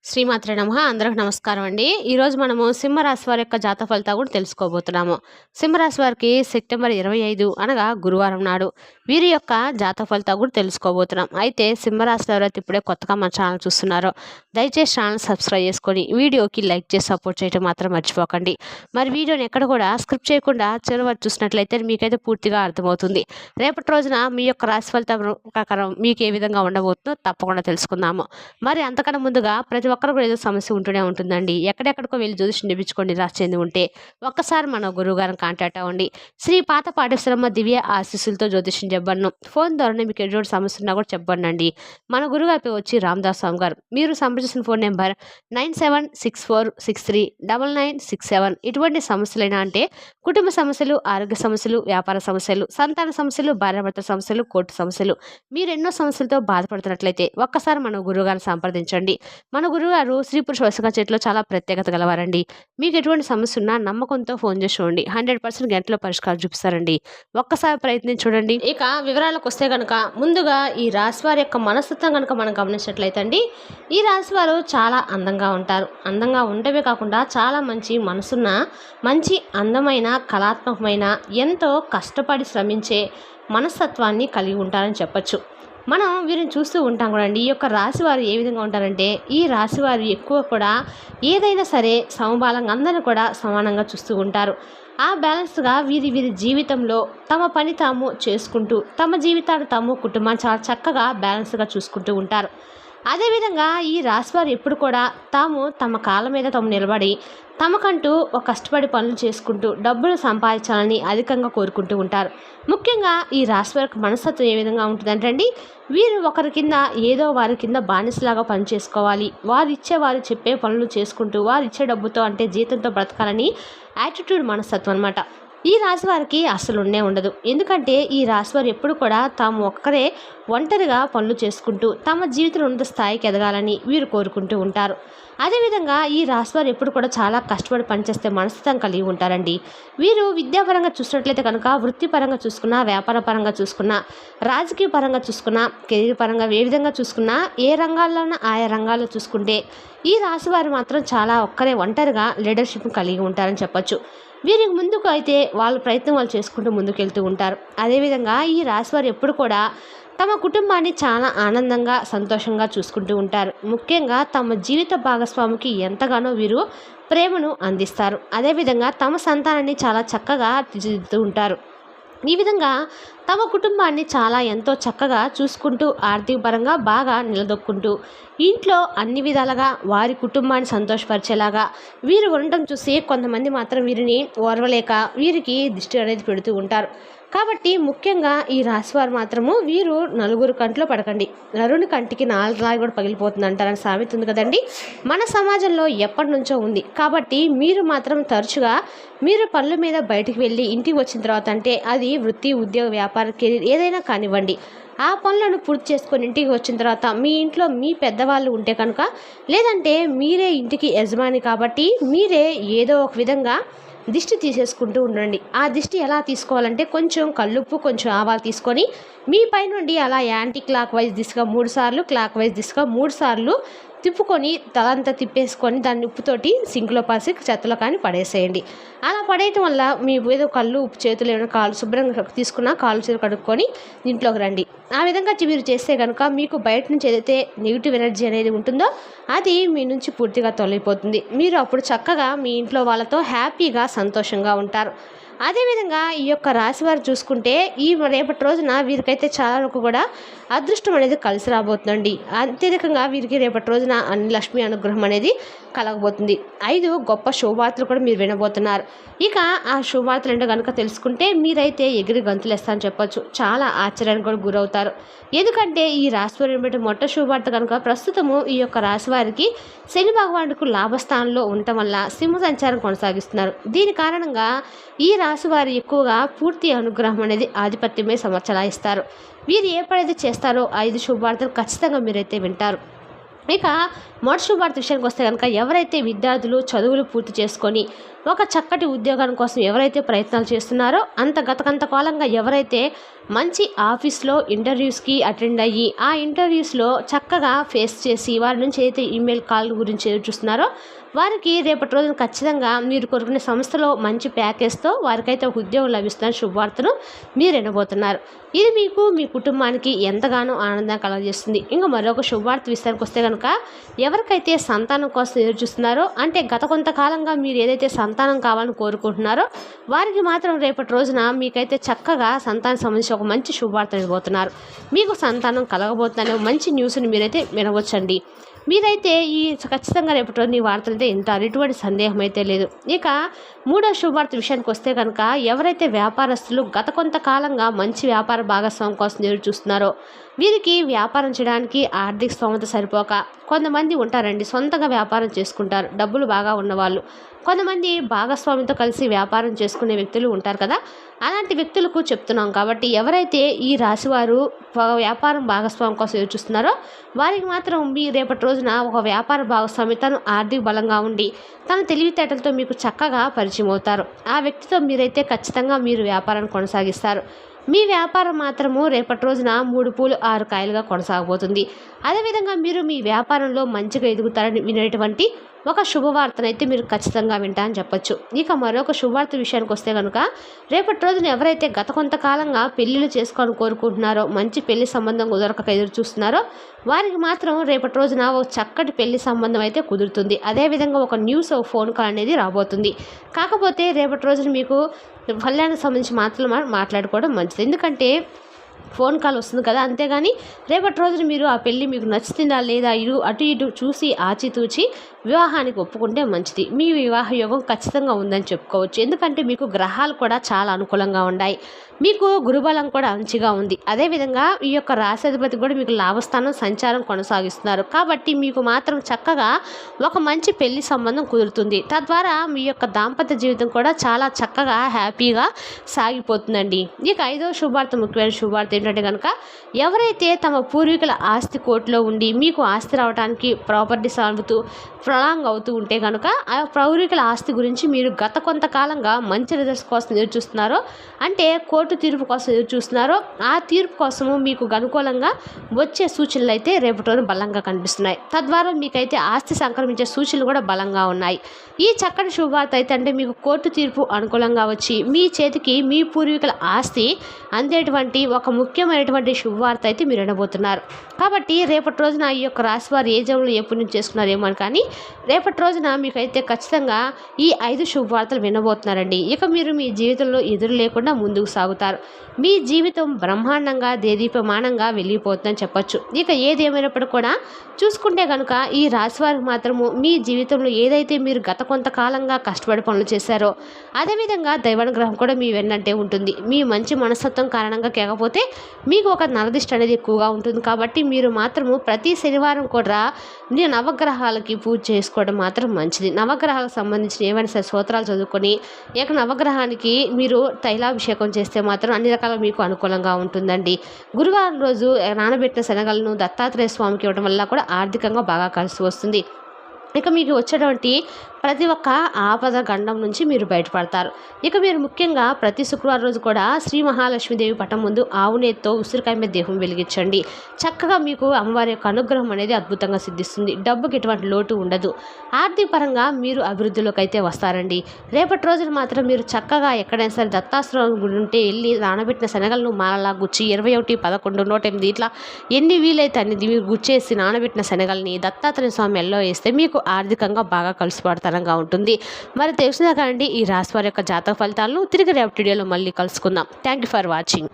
శ్రీమాత్రే నమః. అందరికి నమస్కారం అండి. ఈరోజు మనము సింహరాశి వారి యొక్క జాతక ఫలితాలు కూడా తెలుసుకోబోతున్నాము. సింహరాశి వారికి సెప్టెంబర్ 25 అనగా గురువారం నాడు వీరి యొక్క జాతక ఫలితాలు కూడా తెలుసుకోబోతున్నాం. అయితే సింహరాశిలో ఎవరైతే ఇప్పుడే కొత్తగా మన ఛానల్ చూస్తున్నారో దయచేసి ఛానల్ సబ్స్క్రైబ్ చేసుకొని వీడియోకి లైక్ చేసి సపోర్ట్ చేయడం మాత్రం మర్చిపోకండి. మరి వీడియోని ఎక్కడ కూడా స్క్రిప్ట్ చేయకుండా చివరి వరకు చూసినట్లయితే మీకైతే పూర్తిగా అర్థమవుతుంది. రేపటి రోజున మీ యొక్క రాశి ఫలితం ప్రకారం మీకు ఏ విధంగా ఉండబోతుందో తప్పకుండా తెలుసుకుందాము. మరి అంతకన్నా ముందుగా ప్రతి ఒక్కరు కూడా ఏదో సమస్య ఉంటూనే ఉంటుందండి. ఎక్కడెక్కడికో వెళ్ళి జ్యోతిష్యం తెప్పించుకోండి రాసి చెంది ఉంటే ఒక్కసారి మన గురువు గారిని కాంటాక్ట్ అవ్వండి. శ్రీ పాత పాఠేశ్వరమ్మ దివ్య ఆశీస్సులతో జ్యోతిష్యం చెప్పబడను. ఫోన్ ద్వారానే మీకు ఎటువంటి సమస్య ఉన్నా కూడా చెప్పండి. మన గురుగారి వచ్చి రామదాస్ స్వామి గారు. మీరు సంప్రదించిన ఫోన్ నెంబర్ 9764639967. ఇటువంటి సమస్యలైనా అంటే కుటుంబ సమస్యలు, ఆరోగ్య సమస్యలు, వ్యాపార సమస్యలు, సంతాన సమస్యలు, భార్యాభర్త సమస్యలు, కోర్టు సమస్యలు, మీరు ఎన్నో సమస్యలతో బాధపడుతున్నట్లయితే ఒక్కసారి మన గురువుగారిని సంప్రదించండి. మన గురువుగారు స్త్రీ పురుష వశగా చేతిలో చాలా ప్రత్యేకత గలవారండి. మీకు ఎటువంటి సమస్య ఉన్నా నమ్మకంతో ఫోన్ చేసి చూడండి. 100% గంటలో పరిష్కారం చూపిస్తారండి. ఒక్కసారి ప్రయత్నం చూడండి. ఇక వివరాలకు వస్తే కనుక ముందుగా ఈ రాశి వారి యొక్క మనస్తత్వం కనుక మనం గమనించినట్లయితే అండి, ఈ రాశి వారు చాలా అందంగా ఉంటారు. అందంగా ఉండవే కాకుండా చాలా మంచి మనసున్న, మంచి అందమైన, కళాత్మకమైన, ఎంతో కష్టపడి శ్రమించే మనస్తత్వాన్ని కలిగి ఉంటారని చెప్పచ్చు. మనం వీరిని చూస్తూ ఉంటాం కూడా అండి. ఈ యొక్క రాశి వారు ఏ విధంగా ఉంటారంటే, ఈ రాశి వారు ఎక్కువ కూడా ఏదైనా సరే సమబాలంగా అందరిని కూడా సమానంగా చూస్తూ ఉంటారు. ఆ బ్యాలెన్స్గా వీరి జీవితంలో తమ పని తాము చేసుకుంటూ తమ జీవితాన్ని తాము కుటుంబాన్ని చాలా చక్కగా బ్యాలెన్స్గా చూసుకుంటూ ఉంటారు. అదేవిధంగా ఈ రాశివారు ఎప్పుడు కూడా తమ కాళ్ళ మీద తాము నిలబడి తమకంటూ ఒక కష్టపడి పనులు చేసుకుంటూ డబ్బులు సంపాదించాలని అధికంగా కోరుకుంటూ ఉంటారు. ముఖ్యంగా ఈ రాశివారికి మనస్తత్వం ఏ విధంగా ఉంటుందంటే అండి, వీరు ఒకరి కింద ఏదో వారి కింద బానిసలాగా పని చేసుకోవాలి, వారు చెప్పే పనులు చేసుకుంటూ వారు ఇచ్చే డబ్బుతో అంటే జీతంతో బ్రతకాలని యాటిట్యూడ్ మనస్తత్వం అనమాట. ఈ రాశి వారికి అసలు ఉండదు. ఎందుకంటే ఈ రాశి వారు ఎప్పుడు కూడా తాము ఒక్కరే ఒంటరిగా పనులు చేసుకుంటూ తమ జీవితంలో ఉన్నత స్థాయికి ఎదగాలని వీరు కోరుకుంటూ ఉంటారు. అదేవిధంగా ఈ రాశి వారు ఎప్పుడు కూడా చాలా కష్టపడి పనిచేస్తే మనస్తత్వం కలిగి ఉంటారండి. వీరు విద్యాపరంగా చూసినట్లయితే కనుక వృత్తిపరంగా చూసుకున్నా, వ్యాపార పరంగా చూసుకున్నా, రాజకీయ పరంగా చూసుకున్నా, కెరీర్ పరంగా ఏ విధంగా చూసుకున్నా, ఏ రంగాల్లోనూ ఆయా రంగాల్లో చూసుకుంటే ఈ రాశి వారు మాత్రం చాలా ఒంటరిగా లీడర్షిప్ కలిగి ఉంటారని చెప్పచ్చు. వీరికి ముందుకు అయితే వాళ్ళ ప్రయత్నం వాళ్ళు చేసుకుంటూ ముందుకెళ్తూ ఉంటారు. అదేవిధంగా ఈ రాశివారు ఎప్పుడు కూడా తమ కుటుంబాన్ని చాలా ఆనందంగా, సంతోషంగా చూసుకుంటూ ఉంటారు. ముఖ్యంగా తమ జీవిత భాగస్వామికి ఎంతగానో వీరు ప్రేమను అందిస్తారు. అదేవిధంగా తమ సంతానాన్ని చాలా చక్కగా తీర్చిదిద్దుతూ ఉంటారు. ఈ విధంగా తమ కుటుంబాన్ని ఎంతో చక్కగా చూసుకుంటూ ఆర్థిక పరంగా బాగా నిలదొక్కుంటూ ఇంట్లో అన్ని విధాలుగా వారి కుటుంబాన్ని సంతోషపరిచేలాగా వీరు ఉండటం చూసి కొంతమంది మాత్రం వీరిని ఓర్వలేక వీరికి దిష్టి అనేది పెడుతూ ఉంటారు. కాబట్టి ముఖ్యంగా ఈ రాశివారు మాత్రము వీరు నలుగురు కంట్లో పడకండి, నరుని కంటికి నాలుగు కూడా పగిలిపోతుంది అంటారని సామెత ఉంది కదండి. మన సమాజంలో ఎప్పటి నుంచో ఉంది. కాబట్టి మీరు మాత్రం తరచుగా మీరు పనుల మీద బయటికి వెళ్ళి ఇంటికి వచ్చిన తర్వాత అంటే అది వృత్తి, ఉద్యోగ, వ్యాపార, కెరీర్ ఏదైనా కానివ్వండి, ఆ పనులను పూర్తి చేసుకొని ఇంటికి వచ్చిన తర్వాత మీ ఇంట్లో మీ పెద్దవాళ్ళు ఉంటే కనుక, లేదంటే మీరే ఇంటికి యజమాని కాబట్టి మీరే ఏదో ఒక విధంగా దిష్టి తీసేసుకుంటూ ఉండండి. ఆ దిష్టి ఎలా తీసుకోవాలంటే కొంచెం కల్లుప్పు, కొంచెం ఆవాలు తీసుకొని మీ పై నుండి అలా యాంటీ క్లాక్ వైజ్ దిశగా 3 సార్లు, క్లాక్ వైజ్ దిశగా 3 సార్లు తిప్పుకొని తలంతా తిప్పేసుకొని దాన్ని ఉప్పుతోటి సింక్లో పాసి చెత్తలో కానీ పడేసేయండి. అలా పడేయటం వల్ల మీ ఏదో కళ్ళు, ఉప్పు చేతులు ఏమైనా కాళ్ళు శుభ్రంగా తీసుకున్న కాళ్ళు చేతులు కడుక్కొని ఇంట్లోకి రండి. ఆ విధంగా మీరు చేస్తే కనుక మీకు బయట నుంచి ఏదైతే నెగిటివ్ ఎనర్జీ అనేది ఉంటుందో అది మీ నుంచి పూర్తిగా తొలగిపోతుంది. మీరు అప్పుడు చక్కగా మీ ఇంట్లో వాళ్ళతో హ్యాపీగా, సంతోషంగా ఉంటారు. అదేవిధంగా ఈ యొక్క రాశివారు చూసుకుంటే ఈ రేపటి రోజున వీరికైతే చాలా వరకు కూడా అదృష్టం అనేది కలిసి రాబోతుందండి. అత్యధికంగా వీరికి రేపటి రోజున లక్ష్మీ అనుగ్రహం అనేది కలగబోతుంది. 5 గొప్ప శుభవార్తలు కూడా మీరు వినబోతున్నారు. ఇక ఆ శుభవార్తలు ఏంటో కనుక తెలుసుకుంటే మీరైతే ఎగిరి గంతులేస్తారని చెప్పొచ్చు. చాలా ఆశ్చర్యానికి కూడా గురవుతారు. ఎందుకంటే ఈ రాశివారి బట్టి శుభవార్త కనుక ప్రస్తుతము ఈ యొక్క రాశివారికి శని భగవానుడికి లాభస్థానంలో ఉండటం వల్ల సింహ సంచారం కొనసాగిస్తున్నారు. దీని కారణంగా ఈ రాశివారు ఎక్కువగా పూర్తి అనుగ్రహం అనేది ఆధిపత్యమే చలాయిస్తారు. వీరు ఏ పనైతే చేస్తారో 5 శుభవార్తలు ఖచ్చితంగా మీరైతే వింటారు. ఇక మొదటి శుభవార్త విషయానికి వస్తే కనుక ఎవరైతే విద్యార్థులు చదువులు పూర్తి చేసుకొని ఒక చక్కటి ఉద్యోగం కోసం ఎవరైతే ప్రయత్నాలు చేస్తున్నారో గత కొంతకాలంగా ఎవరైతే మంచి ఆఫీస్లో ఇంటర్వ్యూస్కి అటెండ్ అయ్యి ఆ ఇంటర్వ్యూస్లో చక్కగా ఫేస్ చేసి వారి నుంచి ఏదైతే ఈమెయిల్ కాల్ గురించి ఎదురు చూస్తున్నారో వారికి రేపటి రోజున ఖచ్చితంగా మీరు కోరుకునే సంస్థలో మంచి ప్యాకేజ్తో వారికైతే ఒక ఉద్యోగం లభిస్తున్న శుభవార్తను మీరు వినబోతున్నారు. ఇది మీకు మీ కుటుంబానికి ఎంతగానో ఆనందం కలుగజేస్తుంది. ఇంకా మరొక శుభవార్త విషయానికి వస్తే కనుక ఎవరికైతే సంతానం కోసం ఎదురు చూస్తున్నారో, అంటే గత కొంతకాలంగా మీరు ఏదైతే సంతానం కావాలని కోరుకుంటున్నారో వారికి మాత్రం రేపటి రోజున మీకైతే చక్కగా సంతానం సంబంధించి ఒక మంచి శుభవార్త వినబోతున్నారు. మీకు సంతానం కలగబోతుందనే మంచి న్యూస్ని మీరైతే వినవచ్చండి. మీరైతే ఈ ఖచ్చితంగా రేపటి రోజు ఈ వార్తలు అయితే వింటారు, ఎటువంటి సందేహం అయితే లేదు. ఇక మూడో శుభవార్త విషయానికి వస్తే కనుక ఎవరైతే వ్యాపారస్తులు గత కొంతకాలంగా మంచి వ్యాపార భాగస్వామి కోసం ఎదురు చూస్తున్నారో వీరికి వ్యాపారం చేయడానికి ఆర్థిక స్తోమత సరిపోక కొంతమంది ఉంటారండి, సొంతంగా వ్యాపారం చేసుకుంటారు, డబ్బులు బాగా ఉన్నవాళ్ళు. కొంతమంది భాగస్వామితో కలిసి వ్యాపారం చేసుకునే వ్యక్తులు ఉంటారు కదా, అలాంటి వ్యక్తులకు చెప్తున్నాం. కాబట్టి ఎవరైతే ఈ రాశివారు వ్యాపారం భాగస్వామి కోసం ఎదురు చూస్తున్నారో వారికి మాత్రం మీ రేపటి రోజున ఒక వ్యాపార భాగస్వామి తను ఆర్థిక బలంగా ఉండి తన తెలివితేటలతో మీకు చక్కగా పరిచయం అవుతారు. ఆ వ్యక్తితో మీరైతే ఖచ్చితంగా మీరు వ్యాపారాన్ని కొనసాగిస్తారు. మీ వ్యాపారం మాత్రము రేపటి రోజున 3 పూలు 6 కాయలుగా కొనసాగబోతుంది. అదేవిధంగా మీరు మీ వ్యాపారంలో మంచిగా ఎదుగుతారని వినేటువంటి ఒక శుభవార్తనైతే మీరు ఖచ్చితంగా వింటారని చెప్పొచ్చు. ఇక మరొక శుభవార్త విషయానికి వస్తే కనుక రేపటి రోజున ఎవరైతే గత కొంతకాలంగా పెళ్ళిళ్ళు చేసుకోవాలని కోరుకుంటున్నారో, మంచి పెళ్లి సంబంధం దొరకక ఎదురు చూస్తున్నారో వారికి మాత్రం రేపటి రోజున ఒక చక్కటి పెళ్లి సంబంధం అయితే కుదురుతుంది. అదేవిధంగా ఒక న్యూస్, ఒక ఫోన్ కాల్ అనేది రాబోతుంది. కాకపోతే రేపటి రోజున మీకు కళ్యాణం సంబంధించి మాట్లాడుకోవడం మంచిది. ఎందుకంటే ఫోన్ కాల్ వస్తుంది కదా, అంతేగాని రేపటి రోజున మీరు ఆ పెళ్ళి మీకు నచ్చుతుందా లేదా అటు ఇటు చూసి ఆచితూచి వివాహానికి ఒప్పుకుంటే మంచిది. మీ వివాహ యోగం ఖచ్చితంగా ఉందని చెప్పుకోవచ్చు. ఎందుకంటే మీకు గ్రహాలు కూడా చాలా అనుకూలంగా ఉన్నాయి, మీకు గురుబలం కూడా మంచిగా ఉంది. అదేవిధంగా ఈ యొక్క రాశాధిపతి కూడా మీకు లాభస్థానం సంచారం కొనసాగిస్తున్నారు. కాబట్టి మీకు మాత్రం చక్కగా ఒక మంచి పెళ్లి సంబంధం కుదురుతుంది. తద్వారా మీ యొక్క దాంపత్య జీవితం కూడా చాలా చక్కగా హ్యాపీగా సాగిపోతుందండి. ఇక ఐదవ శుభార్త, ముఖ్యమైన శుభార్త ఏంటంటే కనుక ఎవరైతే తమ పూర్వీకుల ఆస్తి కోర్టులో ఉండి మీకు ఆస్తి రావడానికి ప్రాపర్టీస్ ప్రొలాంగ్ అవుతూ ఉంటే కనుక ఆ పూర్వీకుల ఆస్తి గురించి మీరు గత కొంతకాలంగా మంచి రిజల్ట్స్ కోసం ఎదురు చూస్తున్నారో, అంటే కోర్టు తీర్పు కోసం ఎదురు చూస్తున్నారో ఆ తీర్పు కోసము మీకు అనుకూలంగా వచ్చే సూచనలు అయితే రేపటి రోజున బలంగా కనిపిస్తున్నాయి. తద్వారా మీకైతే ఆస్తి సంక్రమించే సూచనలు కూడా బలంగా ఉన్నాయి. ఈ చక్కటి శుభవార్త అయితే అంటే మీకు కోర్టు తీర్పు అనుకూలంగా వచ్చి మీ చేతికి మీ పూర్వీకుల ఆస్తి అందేటువంటి ఒక ముఖ్యమైనటువంటి శుభవార్త అయితే మీరు వినబోతున్నారు. కాబట్టి రేపటి రోజున ఈ యొక్క రాశి వారు ఏ జన్మలో ఏ పుణ్యం చేసుకున్నారేమో కానీ రేపటి రోజున మీకైతే ఖచ్చితంగా ఈ 5 శుభవార్తలు వినబోతున్నారండి. ఇక మీరు మీ జీవితంలో ఎదురు లేకుండా ముందుకు సాగుతారు. మీ జీవితం బ్రహ్మాండంగా దేదీప్యమానంగా వెళ్ళిపోతుందని చెప్పొచ్చు. ఇక ఏదేమైనప్పుడు కూడా చూసుకుంటే కనుక ఈ రాశి వారికి మాత్రము మీ జీవితంలో ఏదైతే మీరు గత కొంతకాలంగా కష్టపడి పనులు చేశారో అదేవిధంగా దైవానుగ్రహం కూడా మీ వెన్నంటే ఉంటుంది. మీ మంచి మనస్తత్వం కారణంగా కాకపోతే మీకు ఒక నరదిష్టి అనేది ఎక్కువగా ఉంటుంది. కాబట్టి మీరు మాత్రము ప్రతి శనివారం కూడా నవగ్రహాలకి పూజ చేసుకోవడం మాత్రం మంచిది. నవగ్రహాలకు సంబంధించిన ఏమైనా సరే స్తోత్రాలు చదువుకొని ఇక నవగ్రహానికి మీరు తైలాభిషేకం చేస్తే మాత్రం అన్ని రకాల మీకు అనుకూలంగా ఉంటుందండి. గురువారం రోజు నానబెట్టిన శనగలను దత్తాత్రేయ స్వామికి ఇవ్వడం వల్ల కూడా ఆర్థికంగా బాగా కలిసి వస్తుంది. ఇక మీకు వచ్చేటువంటి ప్రతి ఒక్క ఆపద గండం నుంచి మీరు బయటపడతారు. ఇక మీరు ముఖ్యంగా ప్రతి శుక్రవారం రోజు కూడా శ్రీ మహాలక్ష్మీదేవి పటం ముందు ఆవు నేతితో ఉసిరికాయ మీద దీపం వెలిగించండి. చక్కగా మీకు అమ్మవారి యొక్క అనుగ్రహం అనేది అద్భుతంగా సిద్ధిస్తుంది. డబ్బుకి ఎటువంటి లోటు ఉండదు. ఆర్థిక పరంగా మీరు అభివృద్ధిలోకి అయితే వస్తారండి. రేపటి రోజున మాత్రం మీరు చక్కగా ఎక్కడైనా సరే దత్తాశ్రమం గుడి ఉంటే వెళ్ళి నానబెట్టిన శనగలను మాలలా గుచ్చి 21, 11, 108 ఇట్లా ఎన్ని వీలైతే అన్ని మీరు గుచ్చేసి నానబెట్టిన శనగల్ని దత్తాత్రేయ స్వామి మెల్లో వేస్తే మీకు ఆర్థికంగా బాగా కలిసిపడతారంగా ఉంటుంది. మరి తెలిసిందా కాదండి ఈ రాశి వారి యొక్క జాతక ఫలితాలను తిరిగి రేపటి వీడియోలో మళ్ళీ కలుసుకుందాం. Thank you for watching.